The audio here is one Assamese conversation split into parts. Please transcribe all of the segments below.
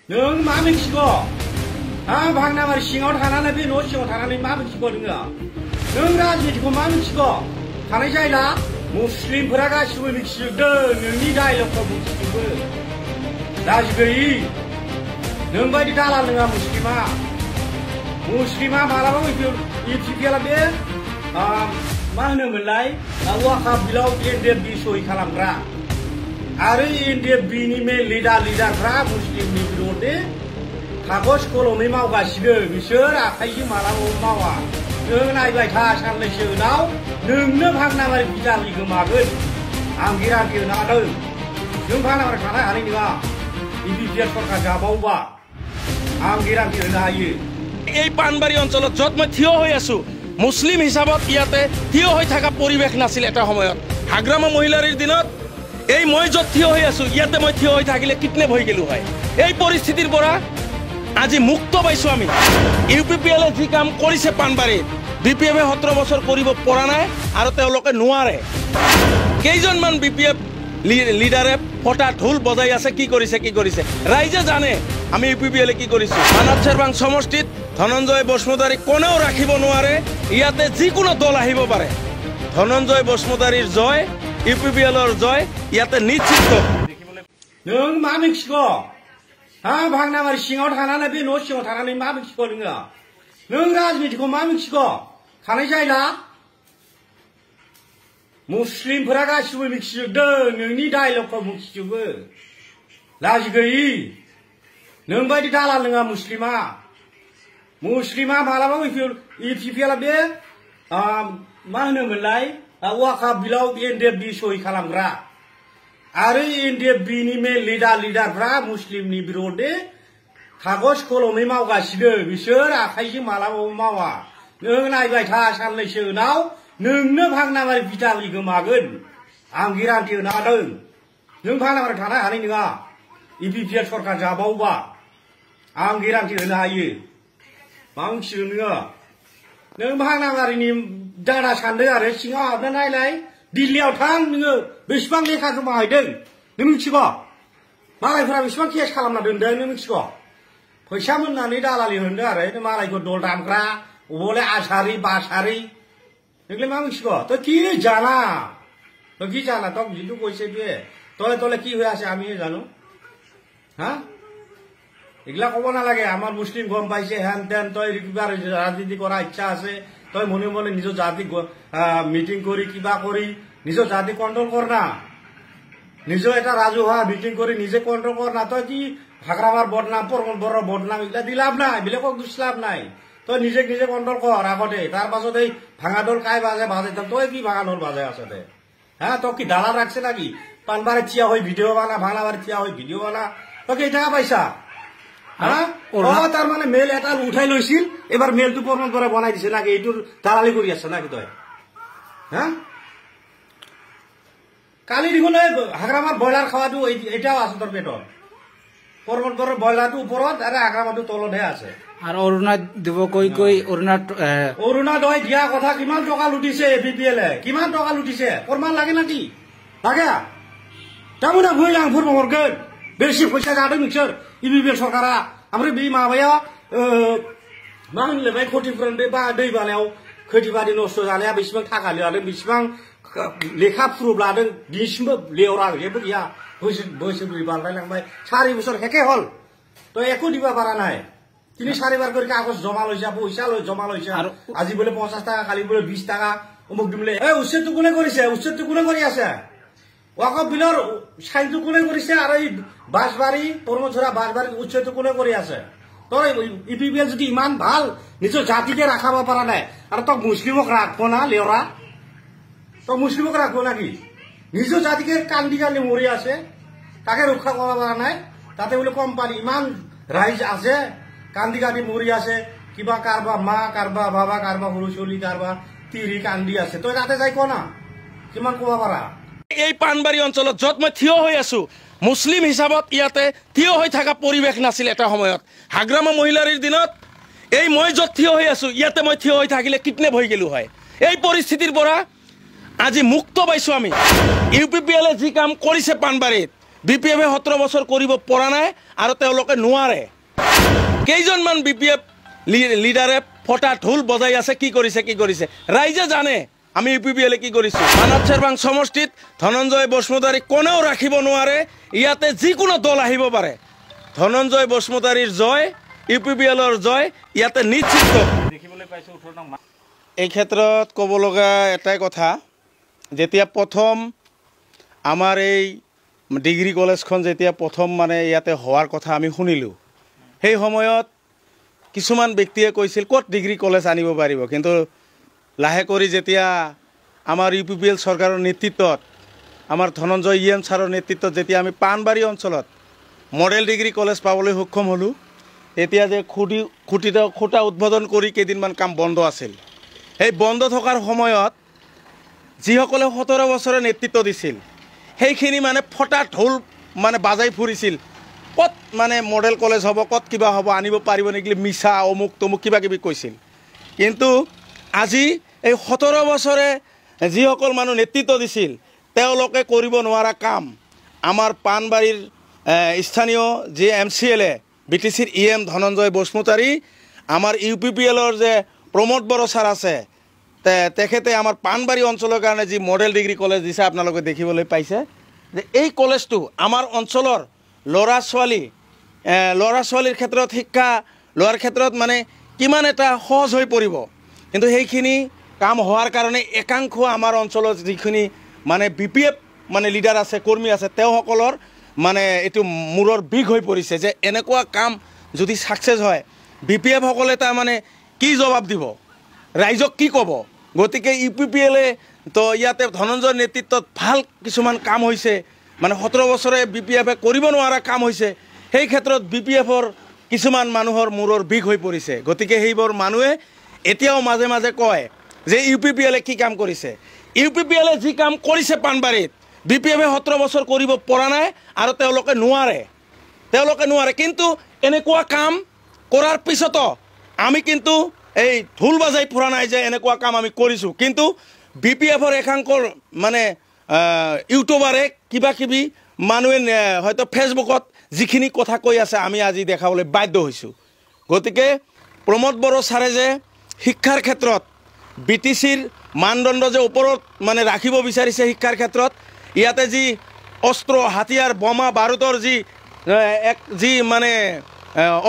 नों मा मिथिगौ आं भांनाबारि सिङाव थानानै बे न' सिङाव थानानै मा मिथिगौ नों राजनितिखौ मा मिथिगौ थानाय जायला मुस्लिमफोरा गासिबो मिथिजोबदों नोंनि डायलगखौ मिथिजोबो लाजि गैयि नों बायदि दालाल नङा मुस्लिमा मालाबा इउपिपिएलआ बे मा होनोमोनलाय वाकाफ बिलाव एनडिएफबि सहि खालामग्रा आरो एनडिएफबिनि मेन लिडारफ्रा मुस्लिमनि बिरोधै कागज कलमै मावगासिनो बिसोर आखाइजों मालाबाबो मावा नों नायबाय था साननैसो उनाव नोंनो भांनाबारि बिजालि गोमागोन आं गेरान्टि होनो हादों नों भांनाबारि थानो हानाय नङा इउपिपिएल सरकार जाबावबा आं गेरान्टि होनो हायो এই পানবাৰী অঞ্চলত য'ত মই থিয় হৈ আছো মুছলিম হিচাপত ইয়াতে থিয় হৈ থকা পৰিৱেশ নাছিল এটা সময়ত হাগ্ৰামা মহিলাৰীৰ দিনত এই মই য'ত থিয় হৈ আছো ইয়াতে মই থিয় হৈ থাকিলে কিডনেপ হৈ গেলো হয় এই পৰিস্থিতিৰ পৰা আজি মুক্ত পাইছো আমি ইউপিপিএলে যি কাম কৰিছে পানবাৰীত বিপিএফে 17 বছৰ কৰিব পৰা নাই আৰু তেওঁলোকে নোৱাৰে কেইজনমান বিপিএফ লিডাৰে ফটা ঢোল বজাই আছে কি কৰিছে ৰাইজে জানে আমি ইউপিপিএলে কি কৰিছো মানৱ চেৰবাং সমষ্টিত ধনঞ্জয় বসুমতাৰী কোনেও ৰাখিব নোৱাৰে ইয়াতে যিকোনো দল আহিব পাৰে ধনঞ্জয় বসুমতাৰীৰ জয় ইউপিপিএলৰ জয় ইয়াতে নিশ্চিত नों मा मिथिगौ आं भांनाबारि सिङाव थानानै बे न' सिङाव थानानै मा मिथिगौ नों राजनितिखौ मा मिथिगौ थानाय जायला मुस्लिमफोरा गासिबो मिथिजोबदों नोंनि डायलगखौ मिथिजोबो लाजि गैयि नों बायदि दालाल नङा मुस्लिमा मालाबा इउपिपिएलआ बे मा होनोमोनलाय वाकाफ बिलाव एनडिएफबि सहि खालामग्रा आरो एनडिएफबिनि मेन लिडारफ्रा मुस्लिमनि बिरोधै कागज कलमै मावगासिनो बिसोर आखाइजों मालाबाबो मावा नों नायबाय था साननैसो उनाव नोंनो भांनाबारि बिजालि गोमागोन आं गेरान्टि होनो हादों नों भांनाबारि थानो हानाय नङा इउपिपिएल सरकार जाबावबा आं गेरान्टि होनो हायो मा मिथिगौ नों भांनाबारिनि दादा सानदों आरो सिङाव हाबना नायलाय दिल्लीयाव थां नोङो बेसेबां लेखा गोमाहैदों नों मिथिगौ मालायफोरा बेसेबां केस खालामना दोनदों नों मिथिगौ फैसा मोननानै दालालि होनदों आरो मालायखौ दल दामग्रा अबले आसारी बासारी नोंलाय मा मिथिगौ तो কি জানা তো কি জানা তো যিটো কৈছে তলে কি হৈ আছে আমি জানো হা এগুলা কব নালাগে আমার মুসলিম গম পাইছে হ্যান তেন তই কিবা রাজনীতি করা ইচ্ছা আছে তই মনে মনে নিজৰ জাতি মিটিং কৰি কিবা কৰি নিজৰ জাতি কন্ট্ৰোল কৰ না নিজৰ এটা ৰাজহুৱা মিটিং কৰি নিজে কন্ট্ৰোল কৰ না তই কি হাগ্ৰামাৰ বদনাম পৰমবৰ বদনাম এগুলা দি লাভ নাই বেলেগক দুখ লাভ নাই তই নিজে কন্ট্রোল কৰ আগতে তাৰ পাছত এই ভাঙাডোল কাই বাজে তই কি ভাঙাডোল বাজে আছে হ্যাঁ তই কি দালাল রাখছে নাকি পানবারে থিয়া হৈ ভিডিও বানা ভাঙাবারে থিয়া হৈ ভিডিও বানা তই কি টাকা পাইছা হ্যাঁ তার মানে মেল এটা উঠাই লৈছিল এবার মেলটো প্রমাণ করে বনাই দিছে নাকি এইটোর দালালি কৰি আছে নাকি তই হ্যাঁ কালি দেখোন হাগ্ৰামাৰ ব্ৰইলাৰ খাওয়াটো এটাও আছে তোৰ পেটত প্ৰমাণ কৰে ব্ৰইলাৰটো ওপৰত আৰু হাগ্ৰামাৰটো তলতহে আছে আৰু অৰুণা দিব কৈ অৰুণোদয় দিয়া কথা কিমান টকা লুটিছে এপিপিএলে কিমান টকা লুটিছে প্রমাণ লাগে নাকি লাগে তামোনা ভুল आं फोरमायहरगोन बेसे फैसा जादों नोंसोर इउपिपिएल सरकारा ओमफ्राय बे माबाया मा होनलाय खथिफोर बे दै बानायाव खैथिबारि नस्थ' जानाया बेसेबां थाखा लादों बेसेबां लेखा प्रुफ लादों दिनैसिमबो लेवरा जेबो गैया बोसोरब्रै बारलायलांबाय 4 বছর হেকে হল তো একো দিবা পাৰা নাই তিনি 4বার করে কাগজ জমা লৈছা পইচা জমা লৈছা আজি বলে 50 টাকা কালি বলে 20 টাকা অমুক দিমলে উচ্ছেদটো কোনে কৰিছে উচ্ছেদটো কোনে কৰি আছে ওয়াকফ বিলৰ সাইনটো কোনে কৰিছে আৰু এই বাসবাৰী পৰমঝৰা বাসবাৰী উচ্ছেদটো কোনে কৰি আছে তই ইউপিপিএল যদি ইমান ভাল নিজৰ জাতিকে ৰাখাব পৰা নাই আৰু তক মুছলিমক ৰাখব না লেওৰা তক মুছলিমক ৰাখব নাকি নিজৰ জাতিকে কান্দি মৰি আছে তাকে ৰক্ষা কৰিব পৰা নাই তাতে বোলে কোম্পানী ইমান ৰাইজ আছে কান্দি মৰি আছে কিবা কাৰবা মা কাৰবা বাবা কাৰবা সৰু চলি কাৰবা তিৰি কান্দি আছে তই তাতে যাই ক না কিমান ক'ব পাৰা এই পানবাৰী অঞ্চলত য'ত মই থিয় হৈ আছো মুছলিম হিচাপত ইয়াতে থিয় হৈ থকা পৰিৱেশ নাছিল এটা সময়ত হাগ্ৰামা মহিলাৰীৰ দিনত এই মই য'ত থিয় হৈ আছো ইয়াতে মই থিয় হৈ থাকিলে কিডনেপ হৈ গেলো হয় এই পৰিস্থিতিৰ পৰা আজি মুক্ত পাইছো আমি ইউপিপিএলে যি কাম কৰিছে পানবাৰীত BPF 17 বছৰ কৰিব পৰা নাই আৰু তেওঁলোকে নোৱাৰে কেইজনমান BPF লিডাৰে ফটা ঢোল বজাই আছে কি কৰিছে ৰাইজে জানে আমি UPPL কি কৰিছো মানৱ চেৰবাং সমষ্টিত ধনঞ্জয় বসুমতাৰী কোনেও ৰাখিব নোৱাৰে ইয়াতে যিকোনো দল আহিব পাৰে ধনঞ্জয় বসুমতাৰীৰ জয় UPPLৰ জয় ইয়াতে নিশ্চিত দেখিবলৈ পাইছো 18 নং এই ক্ষেত্ৰত ক'ব লগা এটাই কথা যেতিয়া প্ৰথম আমাৰ এই ডিগ্ৰী কলেজখন যেতিয়া প্ৰথম মানে ইয়াতে হোৱাৰ কথা আমি শুনিলো সেই সময়ত কিছুমান ব্যক্তিয়ে কৈছিল ক'ত ডিগ্ৰী কলেজ আনিব পাৰিব কিন্তু লাহে কৰি যেতিয়া আমাৰ UPPL চৰকাৰৰ নেতৃত্বত আমাৰ ধনঞ্জয় ছাৰৰ নেতৃত্বত যেতিয়া আমি পানবাৰী অঞ্চলত মডেল ডিগ্ৰী কলেজ পাবলৈ সক্ষম হলো এতিয়া যে খুঁটা উদ্বোধন কৰি কেইদিনমান কাম বন্ধ আছিল এই বন্ধ থকাৰ সময়ত যিসকলে 17 বছৰে নেতৃত্ব দিছিল সেইখিনি মানে ফটা ঢোল মানে বাজাই ফুৰিছিল কত মানে মডেল কলেজ হ'ব কত কিবা হ'ব আনিব পাৰিব নেকি মিছা অমুক তমুক কিবা কিবি কৈছিল কিন্তু আজি এই 17 বছৰে যিসকল মানুহ নেতৃত্ব দিছিল তেওঁলোকে কৰিব নোৱাৰা কাম আমাৰ পানবাৰীৰ স্থানীয় যে MCLA BTCৰ EM ধনঞ্জয় বসুমতাৰী আমাৰ UPPLৰ যে প্ৰমোদ বড়ো ছাৰ আছে তেখেতে আমাৰ পানবাৰী অঞ্চলৰ কাৰণে যি মডেল ডিগ্ৰী কলেজ দিছে আপোনালোকে দেখিবলৈ পাইছে যে এই কলেজটো আমাৰ অঞ্চলৰ ল'ৰা ছোৱালীৰ ক্ষেত্ৰত শিক্ষা লোৱাৰ ক্ষেত্ৰত মানে কিমান এটা সহজ হৈ পৰিব কিন্তু সেইখিনি কাম হোৱাৰ কাৰণে একাংশ আমাৰ অঞ্চলৰ যিখিনি মানে BPF মানে লিডাৰ আছে কৰ্মী আছে তেওঁসকলৰ মানে এটো মূৰৰ বিষ হৈ পৰিছে যে এনেকুৱা কাম যদি সাকসেস হয় BPF সকলে তাৰ মানে কি জবাব দিব ৰাইজক কি ক'ব গতিকে UPPL তো ইয়াতে ধনঞ্জয় নেতৃত্বত ভাল কিছুমান কাম হৈছে মানে 17 বছৰে BPF কৰিব নোৱাৰা কাম হৈছে সেই ক্ষেত্ৰত BPFৰ কিছুমান মানুহৰ মূৰৰ বিষ হৈ পৰিছে গতিকে সেইবোৰ মানুহে এতিয়াও মাজে মাজে কয় যে UPPL কি কাম কৰিছে UPPL যি কাম কৰিছে পানবাৰীত BPF 17 বছৰ কৰিব পৰা নাই আৰু তেওঁলোকে নোৱাৰে কিন্তু এনেকুৱা কাম কৰাৰ পিছতো আমি কিন্তু এই ঢোল বাজাই ফুৰা নাই যে এনেকুৱা কাম আমি কৰিছো কিন্তু BPFৰ একাংকৰ মানে ইউটিউবাৰে কিবা কিবি মানুহে হয়তো ফেসবুকত যিখিনি কথা কৈ আছে আমি আজি দেখাবলৈ বাধ্য হৈছো গতিকে প্ৰমোদ বড়ো ছাৰে যে শিক্ষাৰ ক্ষেত্ৰত BTCৰ মানদণ্ড যে ওপৰত মানে ৰাখিব বিচাৰিছে শিক্ষাৰ ক্ষেত্ৰত ইয়াতে যি অস্ত্ৰ হাতিয়াৰ বোমা বাৰুদৰ যি মানে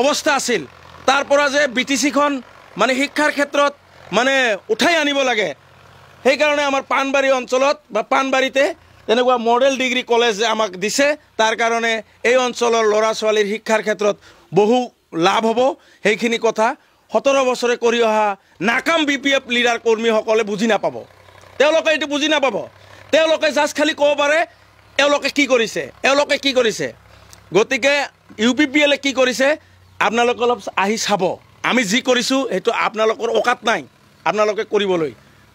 অৱস্থা আছিল তাৰ পৰা যে BTCখন মানে শিক্ষাৰ ক্ষেত্ৰত মানে উঠাই আনিব লাগে সেই কাৰণে আমাৰ পানবাৰী অঞ্চলত বা পানবাৰীতে এনেকুৱা মডেল ডিগ্ৰী কলেজ আমাক দিছে তাৰ কাৰণে এই অঞ্চলৰ ল'ৰা ছোৱালীৰ শিক্ষাৰ ক্ষেত্ৰত বহু লাভ হ'ব সেইখিনি কথা 17 বছৰে কৰি অহা নাকাম BPF লিডাৰ কৰ্মীসকলে বুজি নাপাব তেওঁলোকে এটো বুজি নাপাব তেওঁলোকে জাস্ট খালি ক'ব পাৰে এওঁলোকে কি কৰিছে গতিকে UPPL কি কৰিছে আপোনালোকে অলপ আহি চাব আমি যি কৰিছো হেতু আপোনালোকৰ অকাত নাই আপোনালোকে কৰিবলৈ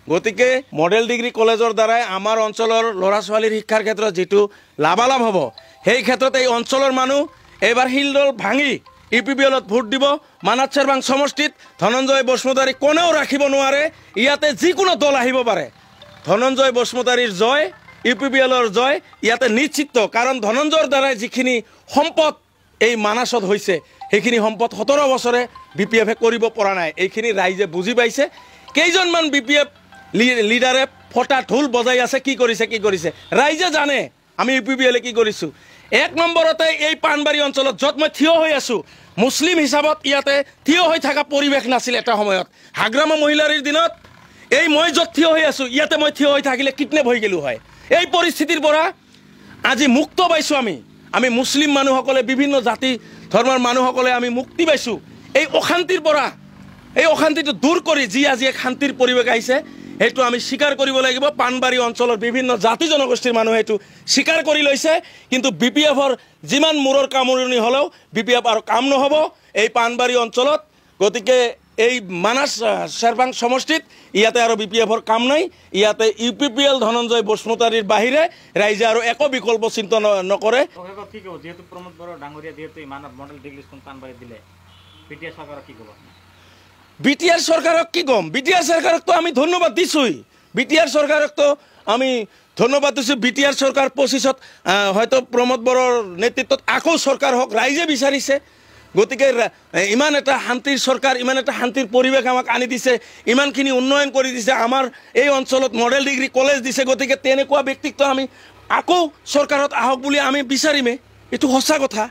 গতিকে মডেল ডিগ্ৰী কলেজৰ দ্বাৰাই আমাৰ অঞ্চলৰ ল'ৰা ছোৱালীৰ শিক্ষাৰ ক্ষেত্ৰত যেটো লাভালাভ হ'ব সেই ক্ষেত্ৰত এই অঞ্চলৰ মানুহ এবাৰ হিলদল ভাঙি UPPLত ভোট দিব মানৱ চেৰবাং সমষ্টিত ধনঞ্জয় বসুমতাৰী কোনেও ৰাখিব নোৱাৰে ইয়াতে যিকোনো দল আহিব পাৰে ধনঞ্জয় বসুমতাৰীৰ জয় UPPLৰ জয় ইয়াতে নিশ্চিত কাৰণ ধনঞ্জয়ৰ দ্বাৰাই যিখিনি সম্পদ এই মানাসত হৈছে সেইখিনি সম্পদ 17 বছৰে BPF কৰিব পৰা নাই এইখিনি ৰাইজে বুজি পাইছে কেইজনমান BPF লিডাৰে ফটা ঢোল বজাই আছে কি কৰিছে ৰাইজে জানে আমি UPPL কি কৰিছো এক নম্বৰতে এই পানবাৰী অঞ্চলত যত মই থিয় হৈ আছো মুছলিম হিচাপত ইয়াতে থিয় হৈ থকা পৰিবেশ নাছিল এটা সময়ত হাগ্ৰামা মহিলাৰীৰ দিনত এই মই যত থিয় হৈ আছো ইয়াতে মই থিয় হৈ থাকিলে কিডনেপ হৈ গেলু হয় এই পৰিস্থিতিৰ পৰা আজি মুক্ত পাইছো আমি মুছলিম মানুহসকলে বিভিন্ন জাতি ধৰ্মৰ মানুহসকলে আমি মুক্তি পাইছো এই অশান্তিৰ পৰা এই অশান্তিটো দূৰ কৰি যি আজি এক শান্তিৰ পৰিবেশ আহিছে হেতু আমি স্বীকাৰ কৰিব লাগিব পানবাৰী অঞ্চলৰ বিভিন্ন জাতি জনগোষ্ঠীৰ মানুহে হেতু স্বীকাৰ কৰি লৈছে কিন্তু BPFৰ যিমান মূৰৰ কামৰণি হলেও BPF আৰু কাম নহব এই পানবাৰী অঞ্চলত গতিকে এই মানস চেৰবাং সমষ্টিত ইয়াতে আৰু BPFৰ কাম নাই ইয়াতে UPPL ধনঞ্জয় বসুমতাৰীৰ বাহিৰে ৰাইজে আৰু একো বিকল্প চিন্তা নকৰে কি কব যেহেতু প্ৰমোদ বড়ো ডাঙৰীয়া যেহেতু মানৱ মডেল ডিগ্ৰী স্কুল পানবাৰী দিলে BTR চৰকাৰক কি কব BTR চৰকাৰক কি কম BTR চৰকাৰক তো আমি ধন্যবাদ দিছুই BTR চৰকাৰক তো আমি ধন্যবাদ দিছোঁ BTR চৰকাৰ 25ত হয়তো প্ৰমোদ বড়োৰ নেতৃত্বত আকৌ চৰকাৰ হওক ৰাইজে বিচাৰিছে গতিকে ইমান এটা শান্তিৰ চৰকাৰ ইমান এটা শান্তিৰ পৰিৱেশ আমাক আনি দিছে ইমানখিনি উন্নয়ন কৰি দিছে আমাৰ এই অঞ্চলত মডেল ডিগ্ৰী কলেজ দিছে গতিকে তেনেকুৱা ব্যক্তিত্ব আমি আকৌ চৰকাৰত আহক বুলি আমি বিচাৰিমে এইটো সঁচা কথা